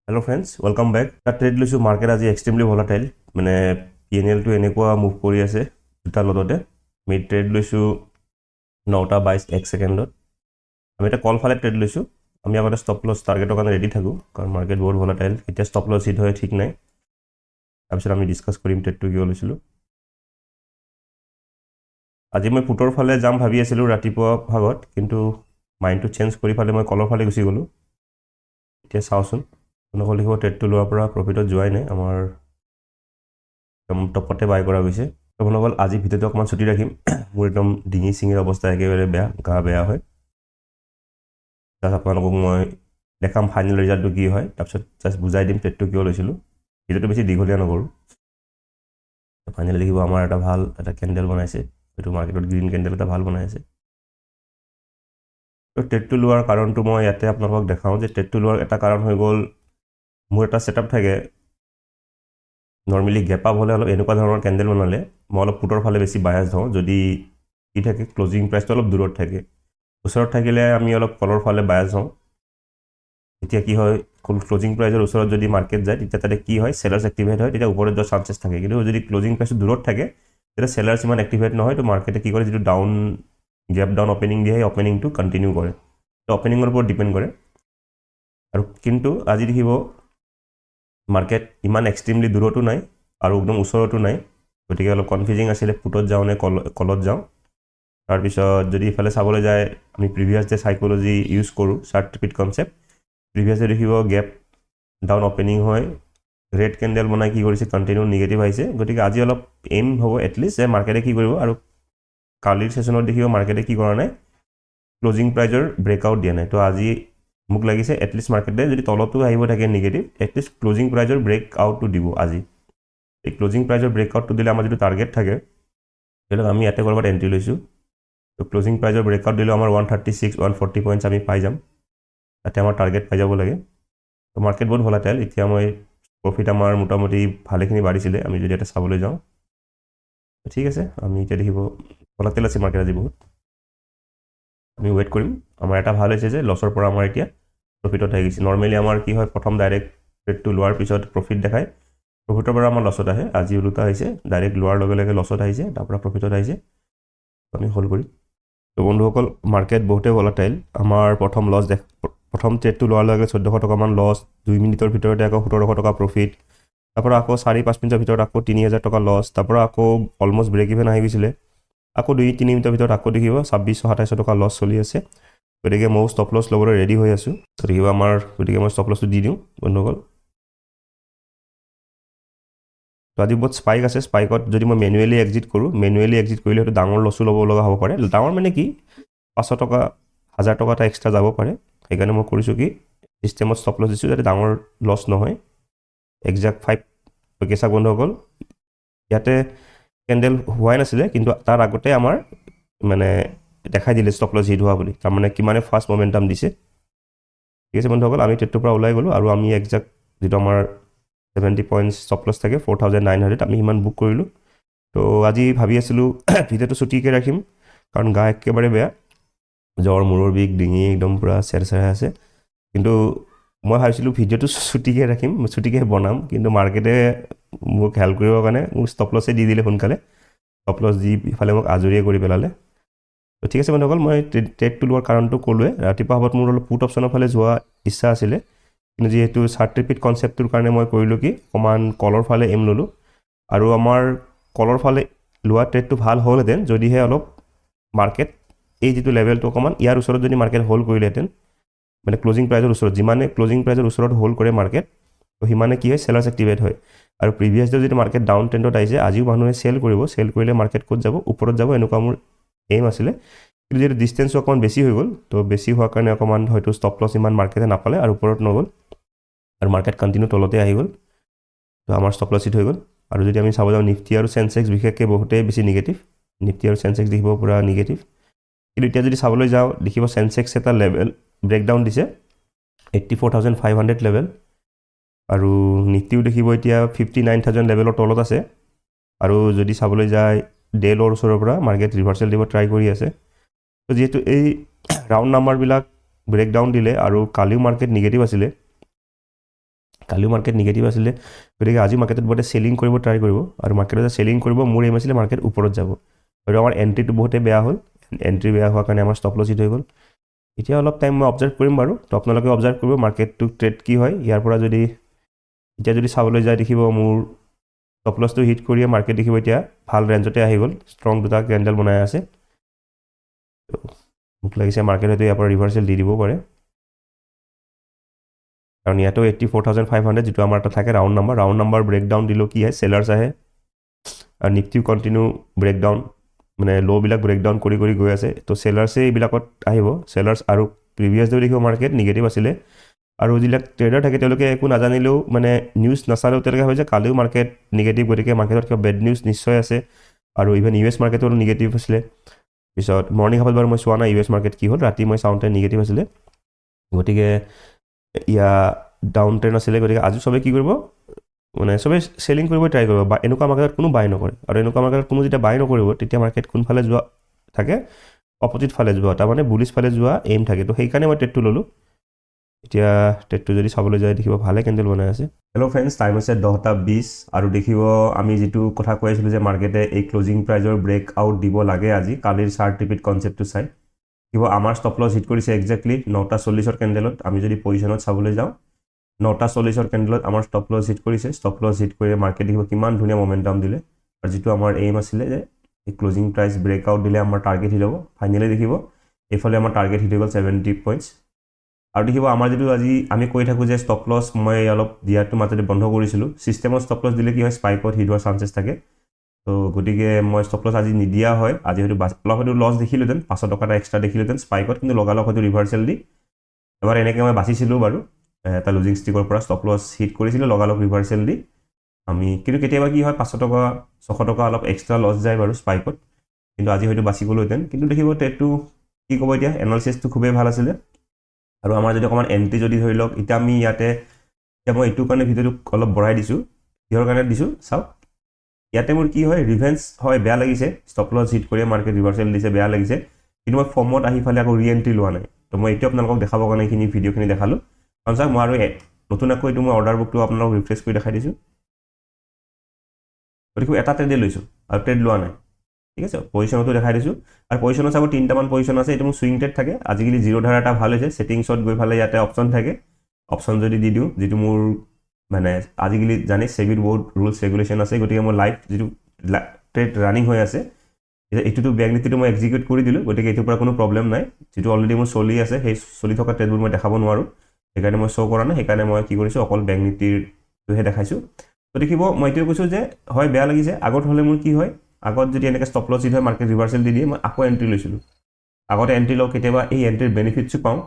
Hello friends, welcome back. Trade লৈছোঁ market আজি extremely volatile মানে PNLটো এনেকুৱা মুভ কৰি আছে দুটা লটতে মিড ট্ৰেড লৈছোঁ 9:22 ছেকেণ্ডত আমি এটা কল ফালে ট্ৰেড লৈছোঁ আমি আগতে ষ্টপ লছ টাৰ্গেটৰ কাৰণে ৰেডি থাকোঁ কাৰণ মাৰ্কেট বহুত ভলাটাইল এতিয়া ষ্টপ লছ হিট হয় ঠিক নাই তাৰপিছত আমি ডিছকাছ কৰিম ট্ৰেডটো কিয় লৈছিলোঁ আজি মই পুটৰ ফালে যাম ভাবি আছিলোঁ ৰাতিপুৱা ভাগত কিন্তু মাইণ্ডটো চেঞ্জ কৰি ফালে মই কলৰ ফালে গুচি গ'লোঁ এতিয়া চাওঁচোন আপোনালোকৰ লিখিব ট্ৰেডটো লোৱাৰ পৰা প্ৰফিটত যোৱাই নাই আমাৰ একদম টপতে বাই কৰা গৈছে আপোনালোকৰ আজি ভিডিঅ'টো অকণমান ছুটি ৰাখিম মোৰ একদম ডিঙি চিঙিৰ অৱস্থা একেবাৰে বেয়া গা বেয়া হয় জাষ্ট আপোনালোকক মই দেখাম ফাইনেল ৰিজাল্টটো কি হয় তাৰপিছত জাষ্ট বুজাই দিম ট্ৰেডটো কিয় লৈছিলোঁ ভিডিঅ'টো বেছি দীঘলীয়া নকৰোঁ ফাইনেল দেখিব আমাৰ এটা ভাল এটা কেণ্ডেল বনাইছে এইটো মাৰ্কেটত গ্ৰীণ কেণ্ডেল এটা ভাল বনাই আছে তো ট্ৰেডটো লোৱাৰ কাৰণটো মই ইয়াতে আপোনালোকক দেখাওঁ যে ট্ৰেডটো লোৱাৰ এটা কাৰণ হৈ গ'ল মোৰ এটা ছেটআপ থাকে নৰ্মেলি গেপ আপ হ'লে অলপ এনেকুৱা ধৰণৰ কেণ্ডেল বনালে মই অলপ পুটৰ ফালে বেছি বায়াছ হওঁ যদি কি থাকে ক্লজিং প্ৰাইচটো অলপ দূৰত থাকে ওচৰত থাকিলে আমি অলপ কলৰ ফালে বায়াছ হওঁ এতিয়া কি হয় ক্লজিং প্ৰাইচৰ ওচৰত যদি মাৰ্কেট যায় তেতিয়া তাতে কি হয় চেলাৰ্ছ এক্টিভেট হয় তেতিয়া ওপৰত যোৱাৰ চান্সেছ থাকে কিন্তু যদি ক্লজিং প্ৰাইচটো দূৰত থাকে তেতিয়া চেলাৰ্ছ ইমান এক্টিভেট নহয় তো মাৰ্কেটে কি কৰে যিটো ডাউন গেপ ডাউন অপেনিং দিয়ে সেই অপেনিংটো কণ্টিনিউ কৰে তো অপেনিঙৰ ওপৰত ডিপেণ্ড কৰে আৰু কিন্তু আজি দেখিব মাৰ্কেট ইমান এক্সট্ৰিমলি দূৰতো নাই আৰু একদম ওচৰতো নাই গতিকে অলপ কনফিউজিং আছিলে পুটত যাওঁ নে কলত যাওঁ তাৰপিছত যদি ইফালে চাবলৈ যায় আমি প্ৰিভিয়াছ ডে চাইক'লজি ইউজ কৰোঁ chart repeat concept previous day দেখিব গেপ ডাউন অপেনিং হয় ৰেড কেণ্ডেল বনাই কি কৰিছে কণ্টিনিউ নিগেটিভ আহিছে গতিকে আজি অলপ এইম হ'ব এটলিষ্ট যে মাৰ্কেটে কি কৰিব আৰু কালিৰ ছেশ্যনত দেখিব মাৰ্কেটে কি কৰা নাই ক্লজিং প্ৰাইজৰ ব্ৰেকআউট দিয়া নাই তো আজি মোক লাগিছে এটলিষ্ট মাৰ্কেটে যদি তলতো আহিব থাকে নিগেটিভ এটলিষ্ট ক্লজিং প্ৰাইজৰ ব্ৰেকআউটটো দিব আজি এই ক্লজিং প্ৰাইজৰ ব্ৰেকআউটটো দিলে আমাৰ যিটো টাৰ্গেট থাকে ধৰি লওক আমি ইয়াতে ক'ৰবাত এণ্ট্ৰি লৈছোঁ তো ক্লজিং প্ৰাইজৰ ব্ৰেকআউট দিলেও আমাৰ 136 140 পইণ্টছ আমি পাই যাম তাতে আমাৰ টাৰ্গেট পাই যাব লাগে তো মাৰ্কেট বহুত ভলাটাইল এতিয়া মই প্ৰফিট আমাৰ মোটামুটি ভালেখিনি বাঢ়িছিলে আমি যদি এটা চাবলৈ যাওঁ ঠিক আছে আমি এতিয়া দেখিব ভলাটাইল আছে মাৰ্কেট আজি বহুত আমি ৱেইট কৰিম আমাৰ এটা ভাল হৈছে যে লছৰ পৰা আমাৰ এতিয়া প্ৰফিটত আহি গৈছে নৰ্মেলি আমাৰ কি হয় প্ৰথম ডাইৰেক্ট ট্ৰেডটো লোৱাৰ পিছত প্ৰফিট দেখায় প্ৰফিটৰ পৰা আমাৰ লছত আহে আজি ওলোটা আহিছে ডাইৰেক্ট লোৱাৰ লগে লগে লছত আহিছে তাৰ পৰা প্ৰফিটত আহিছে আমি হল্ড কৰিম তো বন্ধুসকল মাৰ্কেট বহুতেই ভলাটাইল আমাৰ প্ৰথম ট্ৰেডটো লোৱাৰ লগে 1400 টকামান লছ 2 মিনিটৰ ভিতৰতে আকৌ 1700 টকা প্ৰফিট তাৰপৰা আকৌ 4-5 মিনিটৰ ভিতৰত আকৌ 3000 টকা লছ তাৰপৰা আকৌ অলমষ্ট ব্ৰেক ইভেন আহি গৈছিলে আকৌ 2-3 মিনিটৰ ভিতৰত আকৌ দেখিব 2600-2700 টকা লছ চলি আছে গতিকে মই ষ্টপ লছ ল'বলৈ ৰেডি হৈ আছোঁ তো দেখিব আমাৰ গতিকে মই ষ্টপ লছটো দি দিওঁ বন্ধুসকল তো আজি বহুত স্পাইক আছে স্পাইকত যদি মই মেনুৱেলি এক্সিট কৰোঁ মেনুৱেলি এক্সিট কৰিলে সেইটো ডাঙৰ লছো ল'ব লগা হ'ব পাৰে ডাঙৰ মানে কি 500 টকা 1000 টকা এটা এক্সট্ৰা যাব পাৰে সেইকাৰণে মই কৰিছোঁ কি চিষ্টেমত ষ্টপ লছ দিছোঁ যাতে ডাঙৰ লছ নহয় একজেক্ট 5 কেঁচা বন্ধুসকল ইয়াতে কেণ্ডেল হোৱাই নাছিলে কিন্তু তাৰ আগতে আমাৰ মানে দেখাই দিলে ষ্টপ লছ হিট হোৱা বুলি তাৰমানে কিমানে ফাষ্ট মমেণ্টাম দিছে ঠিক আছে বন্ধুসকল আমি ট্ৰেডটোৰ পৰা ওলাই গ'লোঁ আৰু আমি একজেক্ট যিটো আমাৰ 70 পইণ্টছ ষ্টপ লছ থাকে 4900 আমি সিমান বুক কৰিলোঁ তো আজি ভাবি আছিলোঁ ভিডিঅ'টো ছুটিকৈ ৰাখিম কাৰণ গা একেবাৰে বেয়া জ্বৰ মূৰৰ বিষ ডিঙি একদম পূৰা চেৰচেৰাই আছে কিন্তু মই ভাবিছিলোঁ ভিডিঅ'টো ছুটিকৈ ৰাখিম ছুটিকৈ বনাম কিন্তু মাৰ্কেটে মোক হেল্প কৰিবৰ কাৰণে মোক ষ্টপ লছে দি দিলে সোনকালে ষ্টপ লছ দি ইফালে মোক আজৰিয়ে কৰি পেলালে তো ঠিক আছে বন্ধুসকল মই ট্ৰেডটো লোৱাৰ কাৰণটো ক'লোৱে ৰাতিপুৱা সময়ত মোৰ অলপ পুট অপশ্যনৰ ফালে যোৱা ইচ্ছা আছিলে কিন্তু যিহেতু চাৰ্ট ৰিপিট কনচেপ্টটোৰ কাৰণে মই কৰিলোঁ কি অকণমান কলৰ ফালে এম ল'লোঁ আৰু আমাৰ কলৰ ফালে লোৱা ট্ৰেডটো ভাল হ'লহেঁতেন যদিহে অলপ মাৰ্কেট এই যিটো লেভেলটো অকণমান ইয়াৰ ওচৰত যদি মাৰ্কেট হ'ল্ড কৰিলেহেঁতেন মানে ক্লজিং প্ৰাইজৰ ওচৰত যিমানে ক্লজিং প্ৰাইজৰ ওচৰত হ'ল্ড কৰে মাৰ্কেট তো সিমানে কি হয় চেলাৰ্ছ এক্টিভেট হয় আৰু প্ৰিভিয়াছ ডে যদি মাৰ্কেট ডাউন ট্ৰেণ্ডত আহিছে আজিও মানুহে চেল কৰিব চেল কৰিলে মাৰ্কেট ক'ত যাব ওপৰত যাব এনেকুৱা মোৰ এইম আছিলে কিন্তু যিহেতু ডিষ্টেঞ্চটো অকণমান বেছি হৈ গ'ল তো বেছি হোৱাৰ কাৰণে অকণমান হয়তো ষ্টপ লছ ইমান মাৰ্কেটে নাপালে আৰু ওপৰত নগ'ল আৰু মাৰ্কেট কণ্টিনিউ তলতে আহি গ'ল তো আমাৰ ষ্টপ লছ হিট হৈ গ'ল আৰু যদি আমি চাব যাওঁ নিফটি আৰু চেনচেক্স বিশেষকৈ বহুতেই বেছি নিগেটিভ নিফটি আৰু চেনচেক্স দেখিব পূৰা নিগেটিভ কিন্তু এতিয়া যদি চাবলৈ যাওঁ দেখিব চেনচেক্স এটা লেভেল ব্ৰেকডাউন দিছে 84,500 লেভেল আৰু নিফটিও দেখিব এতিয়া 59,000 লেভেলৰ তলত আছে আৰু যদি চাবলৈ যায় ডে ল'ৰ ওচৰৰ পৰা মাৰ্কেট ৰিভাৰ্চেল দিব ট্ৰাই কৰি আছে তো যিহেতু এই ৰাউণ্ড নাম্বাৰবিলাক ব্ৰেকডাউন দিলে আৰু কালিও মাৰ্কেট নিগেটিভ আছিলে কালিও মাৰ্কেট নিগেটিভ আছিলে, গতিকে আজি মাৰ্কেটত বহুতে চেলিং কৰিব ট্ৰাই কৰিব, আৰু মাৰ্কেটত যে চেলিং কৰিব মোৰ এইম আছিলে মাৰ্কেট ওপৰত যাব, আৰু আমাৰ এণ্ট্ৰিটো বহুতে বেয়া হ'ল, এণ্ট্ৰি বেয়া হোৱাৰ কাৰণে আমাৰ ষ্টপ লছ হিট হৈ গ'ল। এতিয়া অলপ টাইম মই অবজাৰ্ভ কৰিম বাৰু, তো আপোনালোকে অবজাৰ্ভ কৰিব মাৰ্কেটটো ট্ৰেড কি হয়। ইয়াৰ পৰা যদি এতিয়া যদি চাবলৈ যায় দেখিব মোৰ ষ্টপ লছটো হিট কৰিয়ে মাৰ্কেট দেখিব এতিয়া ভাল ৰেঞ্জতে আহি গ'ল, ষ্ট্ৰং দুটা কেণ্ডেল বনাই আছে। মোক লাগিছে মাৰ্কেট হয়তো ইয়াৰ পৰা ৰিভাৰ্চেল দি দিব পাৰে, কাৰণ ইয়াতো 84,500 যিটো আমাৰ এটা থাকে ৰাউণ্ড নাম্বাৰ ব্ৰেকডাউন দিলেও কি হয় চেলাৰ্ছ আহে, আৰু নিফটিও কণ্টিনিউ ব্ৰেকডাউন মানে ল'বিলাক ব্ৰেকডাউন কৰি গৈ আছে, তো চেলাৰ্ছে এইবিলাকত আহিব। চেলাৰ্ছ আৰু প্ৰিভিয়াছ ডে দেখিব মাৰ্কেট নিগেটিভ আছিলে, আৰু যিবিলাক ট্ৰেডাৰ থাকে তেওঁলোকে একো নাজানিলেও মানে নিউজ নাচালেও তেওঁলোকে ভাবে যে কালিও মাৰ্কেট নিগেটিভ, গতিকে মাৰ্কেটত কিবা বেড নিউজ নিশ্চয় আছে, আৰু ইভেন US মাৰ্কেটো নিগেটিভ আছিলে। পিছত মৰ্ণিং হাফত বাৰু মই চোৱা নাই US মাৰ্কেট কি হ'ল, ৰাতি মই চাওঁতে নিগেটিভ আছিলে, গতিকে ডাউন ট্ৰেণ্ড আছিলে। গতিকে আজি চবে কি কৰিব মানে চবে চেলিং কৰিব ট্ৰাই কৰিব, বা এনেকুৱা মাৰ্কেটত কোনো বাই নকৰে, আৰু এনেকুৱা মাৰ্কেটত কোনো যেতিয়া বাই নকৰিব তেতিয়া মাৰ্কেট কোনফালে যোৱা থাকে, অপজিট ফালে যোৱা, তাৰমানে বুলিছ ফালে যোৱা এইম থাকে। তো সেইকাৰণে মই ট্ৰেডটো ল'লোঁ। এতিয়া ট্ৰেডটো যদি চাবলৈ যায় দেখিব ভালে কেণ্ডেল বনাই আছে। হেল্ল' ফ্ৰেণ্ডছ, টাইম হৈছে 10:20, আৰু দেখিব আমি যিটো কথা কৈ আছিলোঁ যে মাৰ্কেটে এই ক্লজিং প্ৰাইজৰ ব্ৰেক আউট দিব লাগে আজি, কালিৰ চাৰ্ট ৰিপিট কনচেপ্টটো চাই দেখিব আমাৰ ষ্টপ লছ হিট কৰিছে এক্সেক্টলি 9:40 কেণ্ডেলত। আমি যদি পজিশ্যনত চাবলৈ যাওঁ 9:40 কেণ্ডেলত আমাৰ ষ্টপ লছ হিট কৰিছে। ষ্টপ লছ হিট কৰি মাৰ্কেট দেখিব কিমান ধুনীয়া মমেণ্টাম দিলে, আৰু যিটো আমাৰ এইম আছিলে যে এই ক্লজিং প্ৰাইচ ব্ৰেক আউট দিলে আমাৰ টাৰ্গেট হিট হ'ব। ফাইনেলি দেখিব এইফালে আমাৰ টাৰ্গেট হিট হৈ গ'ল 70 পইণ্টছ, আৰু দেখিব আমাৰ যিটো আজি আমি কৈ থাকোঁ যে ষ্টপ লছ মই অলপ দিয়াটো মাজতে বন্ধ কৰিছিলোঁ। ছিষ্টেমত ষ্টপ লছ দিলে কি হয় স্পাইকত হিট হোৱাৰ চান্সেছ থাকে, তো গতিকে মই ষ্টপ লছ আজি নিদিয়া হয়। আজি হয়তো অলপ হয়তো লছ দেখিলোঁহেঁতেন, 500 টকা এটা এক্সট্ৰা দেখিলোঁহেঁতেন স্পাইকত, কিন্তু লগালগ হয়তো ৰিভাৰ্চেল দি এবাৰ এনেকৈ মই বাচিছিলোঁ বাৰু, এটা লুজিং ষ্টিকৰ পৰা ষ্টপ লছ হিট কৰিছিলোঁ লগালগ ৰিভাৰ্চেল দি আমি। কিন্তু কেতিয়াবা কি হয় 500 টকা 600 টকা অলপ এক্সট্ৰা লছ যায় বাৰু স্পাইকত, কিন্তু আজি হয়তো বাচি গ'লোহেঁতেন। কিন্তু দেখিব ট্ৰেডটো কি ক'ব এতিয়া, এনালিচিছটো খুবেই ভাল আছিলে, আৰু আমাৰ যদি অকণমান এণ্ট্ৰি যদি ধৰি লওক এতিয়া আমি এতিয়া মই এইটোৰ কাৰণে ভিডিঅ'টো অলপ বঢ়াই দিছোঁ, কিহৰ কাৰণে দিছোঁ চাওক। ইয়াতে মোৰ কি হয় ৰিভেঞ্চ হয়, বেয়া লাগিছে, ষ্টপ লছ হিট কৰি মাৰ্কেট ৰিভাৰ্চেল দিছে, বেয়া লাগিছে, কিন্তু মই ফৰ্মত আহি ফালে আকৌ ৰি এণ্ট্ৰি লোৱা নাই। তো মই এইটো আপোনালোকক দেখাবৰ কাৰণে এইখিনি ভিডিঅ'খিনি দেখালোঁ। কাৰণ চাওক মই আৰু নতুন আকৌ এইটো মই অৰ্ডাৰ বুকটো আপোনালোকক ৰিফ্ৰেছ কৰি দেখাই দিছোঁ। গতিকে এটা ট্ৰেডে লৈছোঁ আৰু ট্ৰেড লোৱা নাই, ঠিক আছে। পজিশ্যনতো দেখাই দিছোঁ, আৰু পজিশ্যনত চাব 3টামান পজিশ্যন আছে। এইটো মোৰ চুইং ট্ৰেড থাকে, আজিকালি জিৰ' ধাৰা এটা ভাল হৈছে। ছেটিংছত গৈ ফালে ইয়াতে অপশ্যন থাকে, অপশ্যন যদি দি দিওঁ, যিটো মোৰ মানে আজিকালি জানে চেবিৰ বহুত ৰুলছ ৰেগুলেশ্যন আছে, গতিকে মই লাইভ যিটো ট্ৰেড ৰানিং হৈ আছে এইটোতো বেংক নিফটিটো মই এক্সিকিউট কৰি দিলোঁ, গতিকে এইটোৰ পৰা কোনো প্ৰব্লেম নাই। যিটো অলৰেডি মোৰ চলি আছে সেই চলি থকা ট্ৰেডবোৰ মই দেখাব নোৱাৰোঁ, সেইকাৰণে মই শ্ব' কৰা নাই। সেইকাৰণে মই কি কৰিছোঁ অকল বেংক নিফটিৰটোহে দেখাইছোঁ। তো দেখিব মই এইটোৱে কৈছোঁ যে হয় বেয়া লাগিছে, আগত হ'লে মোৰ কি হয়, আগত যদি এনেকৈ ষ্টপ লছ হিট হয় মাৰ্কেট ৰিভাৰ্চেল দি দিয়ে মই আকৌ এণ্ট্ৰি লৈছিলোঁ। আগতে এণ্ট্ৰি লওঁ, কেতিয়াবা এই এণ্ট্ৰিৰ বেনিফিটছো পাওঁ,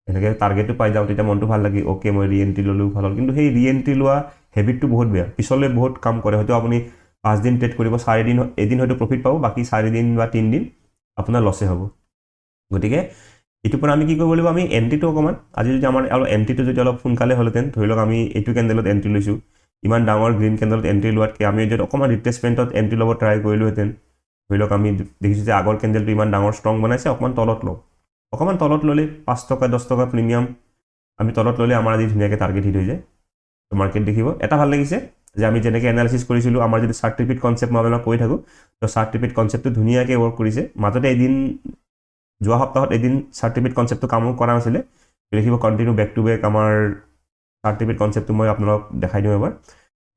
এনেকৈ টাৰ্গেটটো পাই যাওঁ, তেতিয়া মনটো ভাল লাগে, অ'কে মই ৰি এণ্ট্ৰি ল'লোঁ ভাল হ'ল। কিন্তু সেই ৰি এণ্ট্ৰি লোৱা হেবিটটো বহুত বেয়া, পিছলৈ বহুত কাম কৰে। হয়তো আপুনি 5 দিন ট্ৰেড কৰিব, 4 দিন এদিন হয়তো প্ৰফিট পাব, বাকী 4 দিন বা 3 দিন আপোনাৰ লছে হ'ব। গতিকে এইটোৰ পৰা আমি কি কৰিব লাগিব, আমি এণ্ট্ৰিটো অকণমান আজি যদি আমাৰ অলপ এণ্ট্ৰিটো যদি অলপ সোনকালে হ'লহেঁতেন, ধৰি লওক আমি এইটো কেণ্ডেলত এণ্ট্ৰি লৈছোঁ, ইমান ডাঙৰ গ্ৰীণ কেণ্ডেলত এণ্ট্ৰি লোৱাতকৈ আমি যদি অকণমান ৰিট্ৰেচমেণ্টত এণ্ট্ৰি ল'ব ট্ৰাই কৰিলোঁহেঁতেন, ধৰি লওক আমি দেখিছোঁ যে আগৰ কেণ্ডেলটো ইমান ডাঙৰ ষ্ট্ৰং বনাইছে, অকণমান তলত লওঁ, অকণমান তলত ল'লে 5 টকা 10 টকা প্ৰিমিয়াম আমি তলত ল'লে আমাৰ আজি ধুনীয়াকৈ টাৰ্গেট হিট হৈ যায়। তো মাৰ্কেট দেখিব এটা ভাল লাগিছে যে আমি যেনেকৈ এনালিচিছ কৰিছিলোঁ, আমাৰ যদি চাৰ্ট ৰিপিট কনচেপ্ট মই আপোনাক কৈ থাকোঁ, তো চাৰ্ট ৰিপিট কনচেপ্টটো ধুনীয়াকৈ ৱৰ্ক কৰিছে। মাজতে এদিন যোৱা সপ্তাহত এদিন চাৰ্ট ৰিপিট কনচেপ্টটো কামো কৰা নাছিলে, দেখিব কণ্টিনিউ বেক টু বেক আমাৰ চাৰ্ট ৰিপিট কনচেপ্টটো মই আপোনালোকক দেখাই দিওঁ এবাৰ।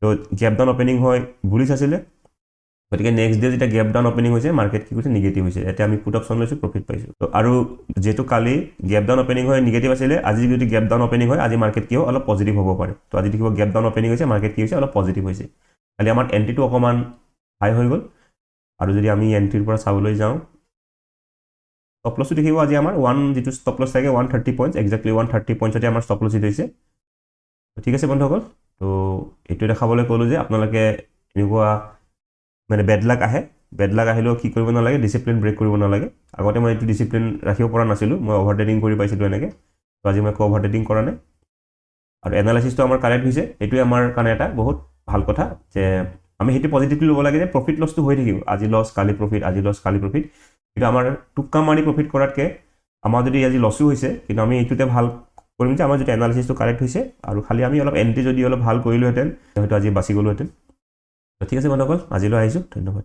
তো গেপ ডাউন অপেনিং হয় বুলিছ আছিলে, গতিকে নেক্সট ডে যেতিয়া গেপ ডাউন অপেনিং হৈছে মাৰ্কেট কি কৰিছে নিগেটিভ হৈছে। এতিয়া আমি পুট অপশ্যন লৈছোঁ, প্ৰফিট পাইছোঁ। তো আৰু যিহেতু কালি গেপ ডাউন অপেনিং হয় নিগেটিভ আছিলে, আজি যদি গেপ ডাউন অপেনিং হয় আজি মাৰ্কেট কি হয় অলপ পজিটিভ হ'ব পাৰে। তো আজি দেখিব গেপ ডাউন অপেনিং হৈছে, মাৰ্কেট কি হৈছে অলপ পজিটিভ হৈছে। খালি আমাৰ এণ্ট্ৰিটো অকণমান হাই হৈ গ'ল। আৰু যদি আমি এণ্ট্ৰিৰ পৰা চাবলৈ যাওঁ, ষ্টপ লছটো দেখিব আজি আমাৰ যিটো ষ্টপ লছ থাকে 130 পইণ্টছ, এক্সেক্টলি 130 পইণ্টছতে আমাৰ ষ্টপ লছ হিট হৈছে। ঠিক আছে বন্ধুসকল, তো এইটো দেখাবলৈ ক'লোঁ যে আপোনালোকে এনেকুৱা মানে বেড লাক আহিলেও কি কৰিব নালাগে, ডিচিপ্লিন ব্ৰেক কৰিব নালাগে। আগতে মই এইটো ডিচিপ্লিন ৰাখিব পৰা নাছিলোঁ, মই অভাৰ ট্ৰেডিং কৰি পাইছিলোঁ এনেকৈ। তো আজি মই একো অভাৰ ট্ৰেডিং কৰা নাই, আৰু এনালাইচিছটো আমাৰ কাৰেক্ট হৈছে। এইটোৱে আমাৰ কাৰণে এটা বহুত ভাল কথা যে আমি সেইটো পজিটিভলি ল'ব লাগে যে প্ৰফিট লছটো হৈ থাকিব, আজি লছ কালি প্ৰফিট, আজি লছ কালি প্ৰফিট। কিন্তু আমাৰ টোক্কা মাৰি প্ৰফিট কৰাতকৈ আমাৰ যদি আজি লছো হৈছে, কিন্তু আমি এইটোতে ভাল কৰিম যে আমাৰ যদি এনালিচিছটো কাৰেক্ট হৈছে আৰু খালি আমি অলপ এণ্ট্ৰি যদি অলপ ভাল কৰিলোহেঁতেন হয়তো আজি বাচি গ'লোহেঁতেন ঠিক আছে বন্ধুসকল আজিলৈ আহিছোঁ ধন্যবাদ